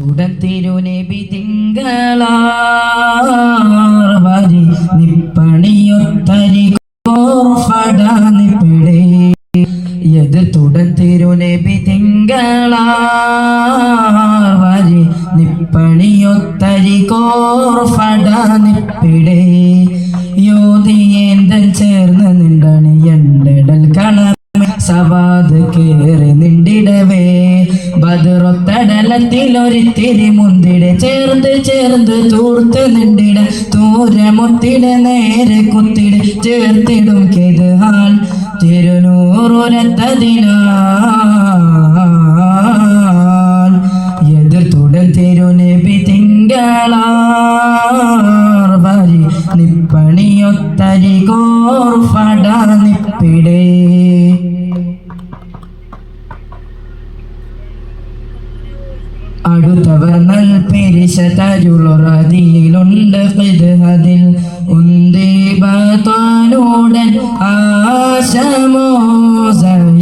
തുടർ തിരുനബി തിങ്കളാർ വരി നിപ്പണിയൊത്തരി കോർഫടാനിപ്പിടെ എതിർ തുടർ തിരുനബി തിങ്കളാർ വരി നിപ്പണിയൊത്തരി കോർഫടാനിപ്പിടെ യോധിയേന്തൻ ചേർന്ന് നിണ്ടണി എണ്ടടൽ കള സവാദ് കേറി നിണ്ടിടവേ ബദറൊത്തടലത്തിലൊരിത്തിരി മുന്തിടെ ചേർന്ന് തൂർത്ത് നിണ്ടിട തൂരമൊത്തിട നേരെ കുത്തിട ചേർത്തിടും കെതുഹാൽ തിരുനൂറുരത്തതിനാൽ എതിർ തുടർ തിരുനബി തിങ്കളാർ വരി നിപ്പണിയൊത്തരി കോർഫടാനിപ്പിടെ അടുത്തവർ നൽപിരിശ തരുളറതിയിലുണ്ട് അതിൽ ഉന്ദീപത്തോനുടൻ ആശമോ